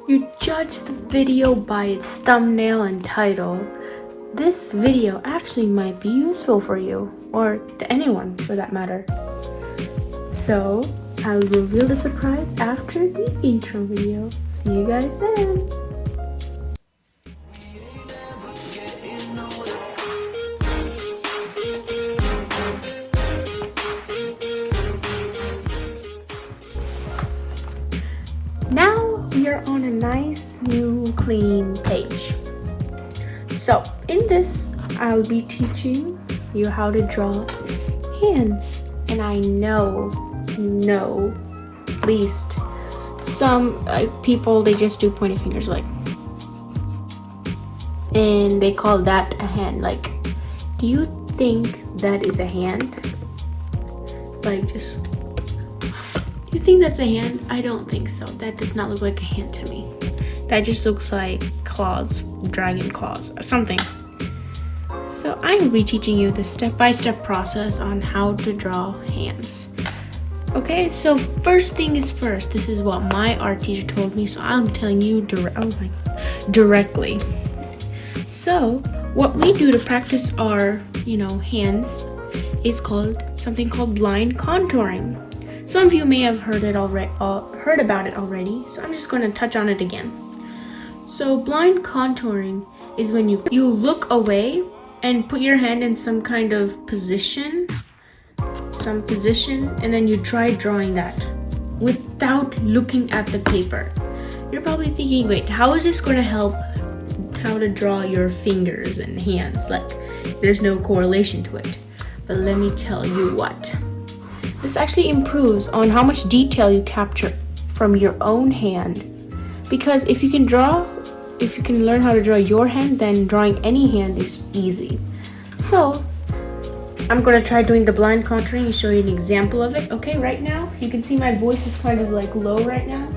You judge the video by its thumbnail and title. This video actually might be useful for you, or to anyone for that matter. So, I'll reveal the surprise after the intro video. See you guys then! Now we are on a nice new clean page. So in this I'll be teaching you how to draw hands, and I know at least some people, they just do pointy fingers like, and they call that a hand. Like, do you think that is a hand? Like, just, you think that's a hand? I don't think so. That does not look like a hand to me. That just looks like claws, dragon claws, or something. So I will be teaching you the step-by-step process on how to draw hands. Okay, so first thing is first. This is what my art teacher told me, so I'm telling you directly. So what we do to practice our, hands is something called blind contouring. Some of you may have heard about it already, so I'm just going to touch on it again. So blind contouring is when you look away and put your hand in some kind of position, and then you try drawing that without looking at the paper. You're probably thinking, wait, how is this going to help how to draw your fingers and hands? Like, there's no correlation to it. But let me tell you what. This actually improves on how much detail you capture from your own hand. Because if you can learn how to draw your hand, then drawing any hand is easy. So I'm going to try doing the blind contouring and show you an example of it. Okay, right now you can see my voice is kind of like low right now.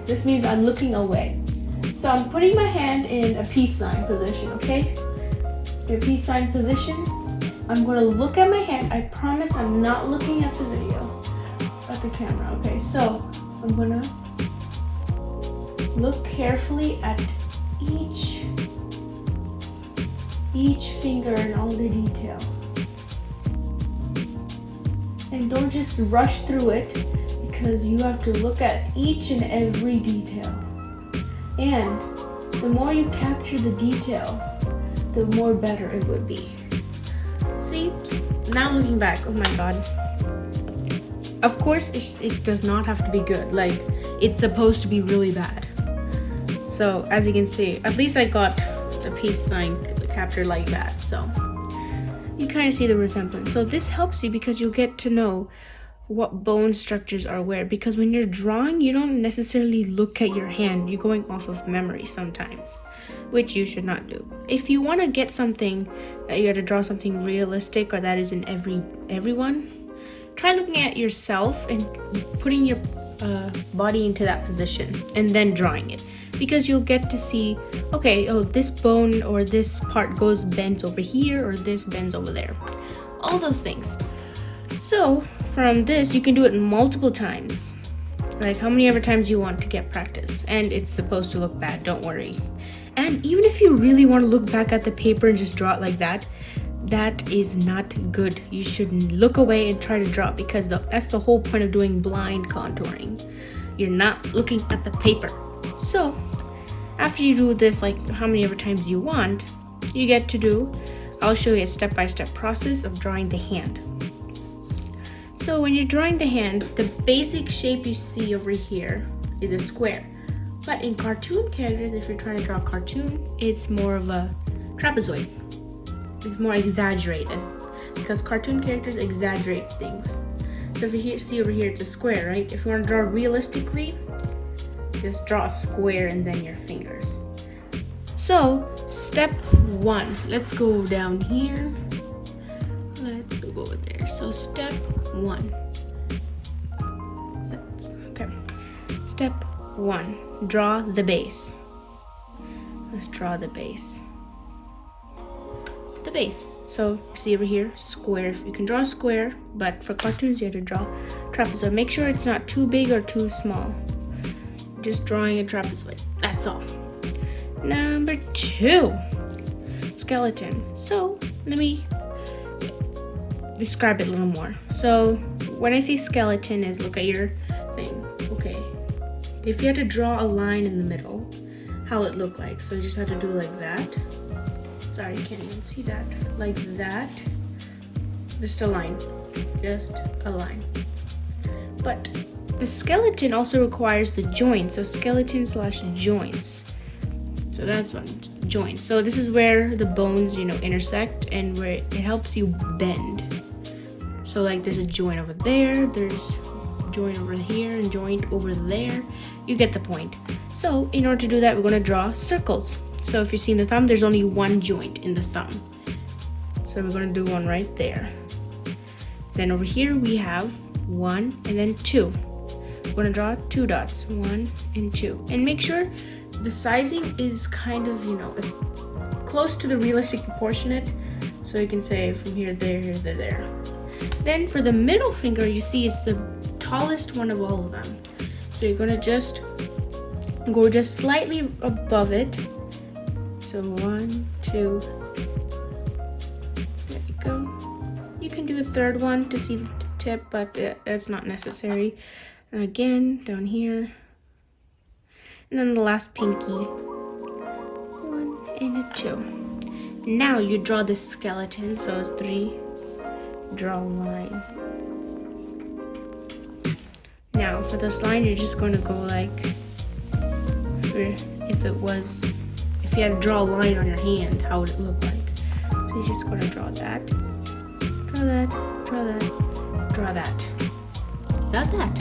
This means I'm looking away. So I'm putting my hand in a peace sign position, okay? In a peace sign position. I'm going to look at my hand. I promise I'm not looking at the video, at the camera. Okay, so I'm going to look carefully at each finger and all the detail. And don't just rush through it, because you have to look at each and every detail. And the more you capture the detail, the more better it would be. See, now looking back, oh my god. Of course, it does not have to be good. Like, it's supposed to be really bad. So, as you can see, at least I got the peace sign captured like that. So, you kind of see the resemblance. So, this helps you because you'll get to know what bone structures are where. Because when you're drawing, you don't necessarily look at your hand. You're going off of memory sometimes, which you should not do. If you want to get something that you have to draw something realistic or that is in everyone, try looking at yourself and putting your body into that position and then drawing it, because you'll get to see, okay, oh, this bone or this part bends over here, or this bends over there, all those things. So from this you can do it multiple times, like how many ever times you want to get practice, and it's supposed to look bad, don't worry. And even if you really want to look back at the paper and just draw it like that, that is not good. You should look away and try to draw, because that's the whole point of doing blind contouring. You're not looking at the paper. So after you do this, like how many ever times you want, you get to do, I'll show you a step-by-step process of drawing the hand. So when you're drawing the hand, the basic shape you see over here is a square. But in cartoon characters, if you're trying to draw a cartoon, it's more of a trapezoid. It's more exaggerated, because cartoon characters exaggerate things. So if you see over here, it's a square, right? If you want to draw realistically, just draw a square and then your fingers. So step one, let's go down here. Let's go over there. So step one. Step one, draw the base. Let's draw the base. The base. So see over here, square. You can draw a square, but for cartoons you have to draw trapezoid. Make sure it's not too big or too small. just drawing a trapezoid. That's all. Number 2, skeleton. So let me describe it a little more. So when I say skeleton is, look at your thing. Okay, if you had to draw a line in the middle, how it look like? So you just have to do like that. Sorry, you can't even see that. Like that. Just a line. Just a line. But the skeleton also requires the joint. So skeleton / joints. So that's one, joints. So this is where the bones, intersect and where it helps you bend. So like there's a joint over there, there's joint over here and joint over there. You get the point. So in order to do that, we're going to draw circles. So if you see in the thumb, there's only one joint in the thumb. So we're going to do one right there. Then over here we have 1 and then 2. We're going to draw 2 dots, 1 and 2. And make sure the sizing is kind of, close to the realistic proportionate. So you can say from here, there, here, there. Then for the middle finger, you see it's the tallest one of all of them. So you're going to just go just slightly above it. So 1, 2. There you go. You can do a third one to see the tip, but that's not necessary. And again, down here. And then the last pinky. 1 and a 2. Now you draw the skeleton. So it's 3. Draw a line. Now for this line, you're just going to go like, if you had to draw a line on your hand, how would it look like? So you're just going to draw that, draw that, draw that, draw that. Got that.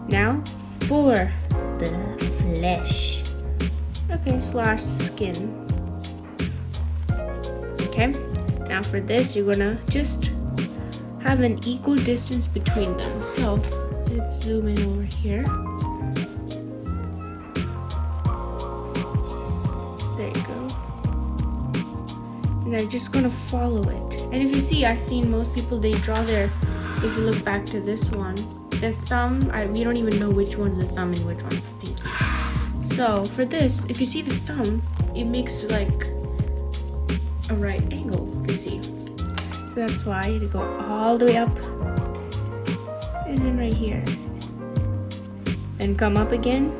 Now for the flesh. Okay, / skin. Okay, now for this, you're gonna just have an equal distance between them. So let's zoom in over here. There you go. And I'm just gonna follow it. And if you see, I've seen most people, they draw their, if you look back to this one, the thumb, we don't even know which one's the thumb and which one's the pinky. So for this, if you see the thumb, it makes like a right angle, you see. So that's why you go all the way up and then right here. Then come up again.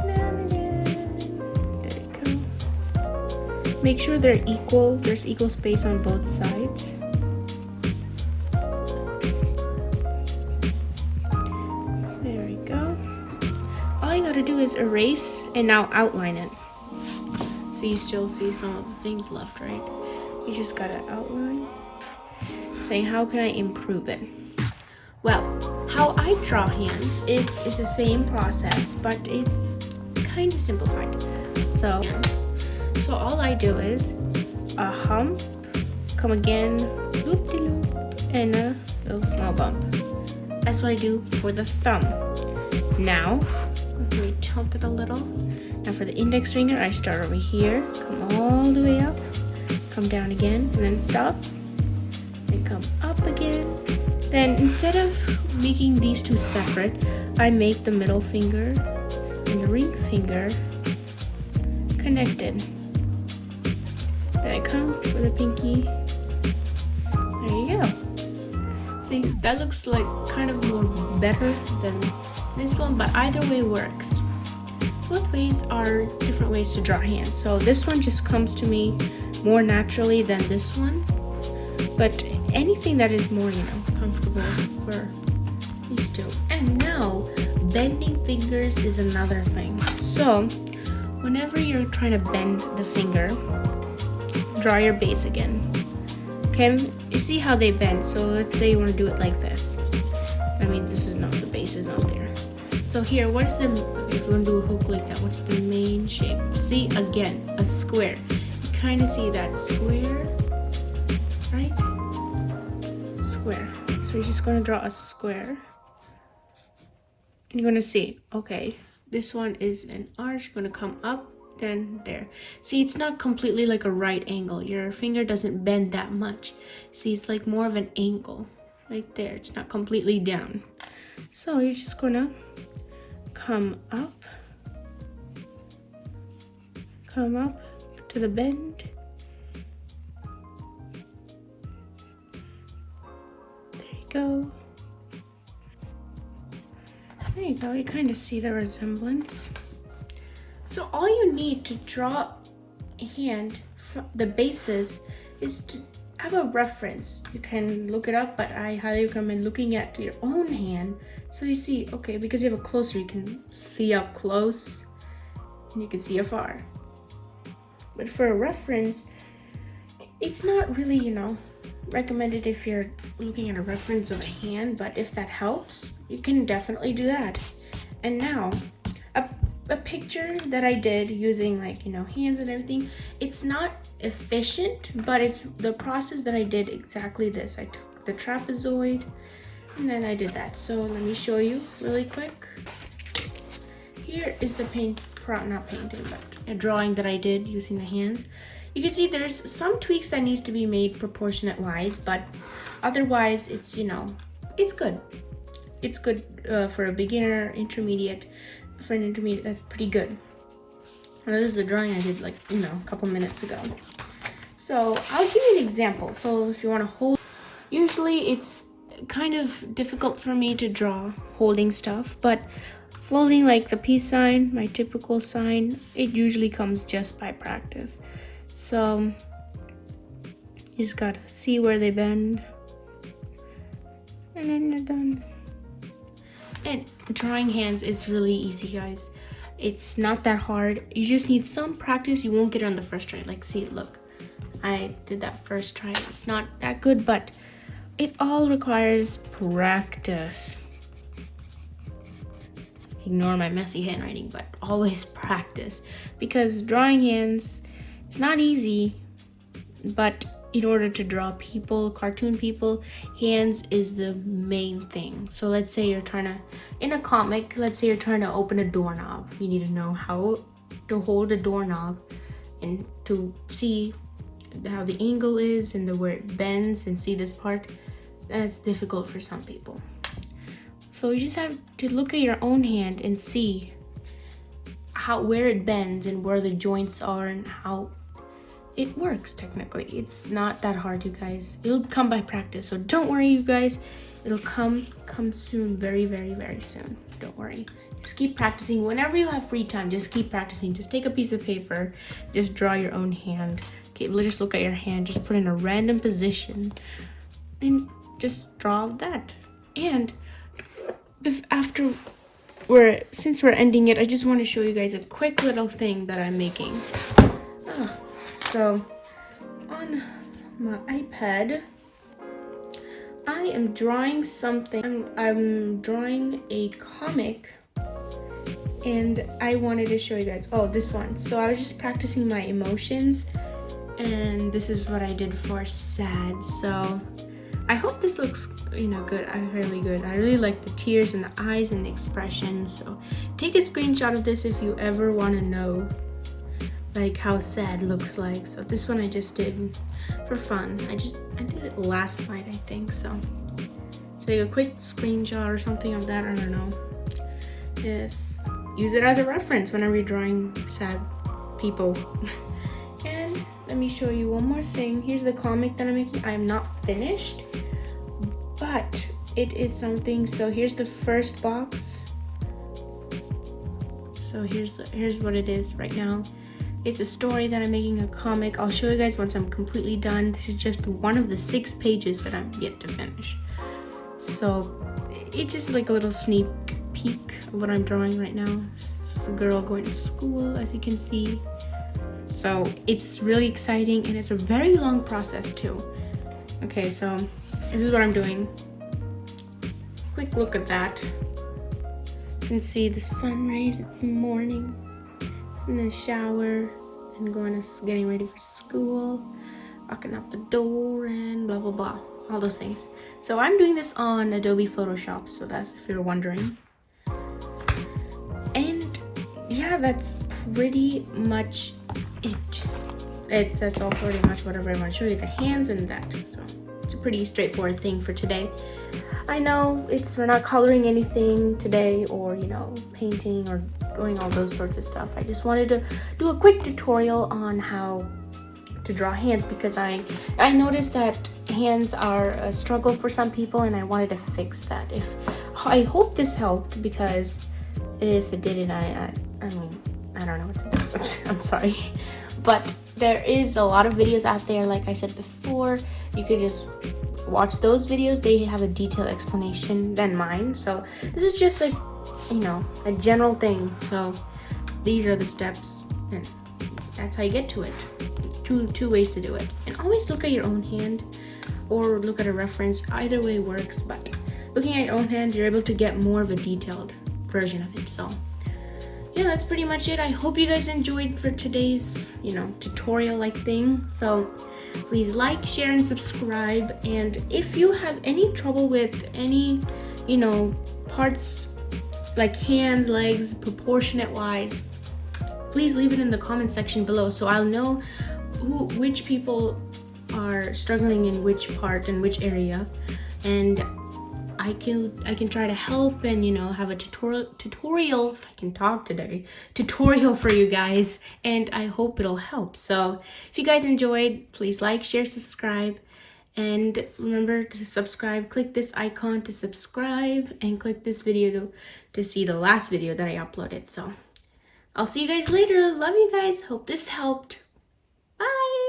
There you go. Make sure they're equal. There's equal space on both sides. There we go. All you gotta do is erase and now outline it. So you still see some of the things left, right? You just gotta outline, saying how can I improve it? Well, how I draw hands is the same process, but it's kind of simplified. So all I do is a hump, come again, loop-de-loop, and a little small bump. That's what I do for the thumb. Now, let me tilt it a little. Now for the index finger, I start over here, come all the way up, come down again, and then stop, and come up again. Then instead of making these two separate, I make the middle finger and the ring finger connected. Then I come for the pinky. There you go. See, that looks like kind of more better than this one, but either way works. Both ways are different ways to draw hands. So this one just comes to me more naturally than this one. But anything that is more, comfortable for these two. And now, bending fingers is another thing. So, whenever you're trying to bend the finger, draw your base again. Okay, you see how they bend. So let's say you want to do it like this. This is not, the base is not there. So here, what's the, if you want to do a hook like that, what's the main shape? See, again, a square. You kind of see that square, right? Square. So you're just going to draw a square. You're going to see, okay, this one is an arch, going to come up, then there. See, it's not completely like a right angle. Your finger doesn't bend that much. See, it's like more of an angle right there. It's not completely down. So you're just going to come up to the bend. There you go. There you go, you kind of see the resemblance. So all you need to draw a hand from the bases is to have a reference. You can look it up, but I highly recommend looking at your own hand. So you see, okay, because you have a closer, you can see up close and you can see afar. But for a reference, it's not really, recommended if you're looking at a reference of a hand, but if that helps, you can definitely do that. And now, a picture that I did using hands and everything, it's not efficient, but it's the process that I did exactly this. I took the trapezoid and then I did that. So let me show you really quick. Here is the not painting, but a drawing that I did using the hands. You can see there's some tweaks that needs to be made proportionate wise, but otherwise it's it's good. It's good for a beginner, intermediate. For an intermediate, that's pretty good. And this is a drawing I did a couple minutes ago. So I'll give you an example. So if you want to hold, usually it's kind of difficult for me to draw holding stuff, but folding like the peace sign, my typical sign, it usually comes just by practice. So you just gotta see where they bend, and then they're done. And drawing hands is really easy, guys. It's not that hard. You just need some practice. You won't get it on the first try. See, look, I did that first try. It's not that good, but it all requires practice. Ignore my messy handwriting, but always practice, because drawing hands, it's not easy, but in order to draw people, cartoon people, hands is the main thing. So let's say you're trying to, in a comic, let's say you're trying to open a doorknob. You need to know how to hold a doorknob and to see how the angle is and where it bends and see this part. That's difficult for some people. So you just have to look at your own hand and see where it bends and where the joints are and how it works. Technically, it's not that hard, you guys. It'll come by practice, so don't worry, you guys. It'll come soon, very, very, very soon. Don't worry. Just keep practicing. Whenever you have free time, just keep practicing. Just take a piece of paper, just draw your own hand. Okay, just look at your hand, just put in a random position and just draw that. And since we're ending it, I just want to show you guys a quick little thing that I'm making. So on my iPad, I am drawing something. I'm drawing a comic, and I wanted to show you guys. Oh, this one. So I was just practicing my emotions, and this is what I did for sad. So I hope this looks good. Really good. I really like the tears and the eyes and the expressions. So take a screenshot of this if you ever want to know how sad looks like. So this one I just did for fun. I did it last night, I think. So take a quick screenshot or something of that. I don't know. Just use it as a reference whenever you're drawing sad people. And let me show you one more thing. Here's the comic that I'm making. I'm not finished, but it is something. So here's the first box. So here's what it is right now. It's a story that I'm making, a comic. I'll show you guys once I'm completely done. This is just one of the 6 pages that I'm yet to finish. So it's just like a little sneak peek of what I'm drawing right now. It's a girl going to school, as you can see. So it's really exciting, and it's a very long process too. Okay, so this is what I'm doing. Quick look at that. You can see the sun rays. It's morning. I'm in the shower and getting ready for school, locking up the door and blah blah blah, all those things. So I'm doing this on Adobe Photoshop, so that's if you're wondering. And yeah, that's pretty much it. That's all pretty much whatever I want to show you. The hands and that. So it's a pretty straightforward thing for today. I know we're not coloring anything today, or you know, painting or doing all those sorts of stuff. I just wanted to do a quick tutorial on how to draw hands, because I noticed that hands are a struggle for some people, and I wanted to fix that. I hope this helped, because if it didn't, I mean, I don't know what to do. I'm sorry, but there is a lot of videos out there. Like I said before, you could just watch those videos. They have a detailed explanation than mine. So this is just like, you know, a general thing. So these are the steps, and that's how you get to it. Two ways to do it. And always look at your own hand or look at a reference. Either way works, but looking at your own hand, you're able to get more of a detailed version of it. So yeah, that's pretty much it. I hope you guys enjoyed for today's, you know, tutorial like thing. So please like, share, and subscribe. And if you have any trouble with any, you know, parts like hands, legs, proportionate wise, please leave it in the comment section below, so I'll know which people are struggling in which part and which area, and I can try to help and, you know, have a tutorial if I can talk today, tutorial for you guys, and I hope it'll help. So if you guys enjoyed, please like, share, subscribe, and remember to subscribe. Click this icon to subscribe, and click this video to see the last video that I uploaded. So I'll see you guys later. Love you guys. Hope this helped. Bye.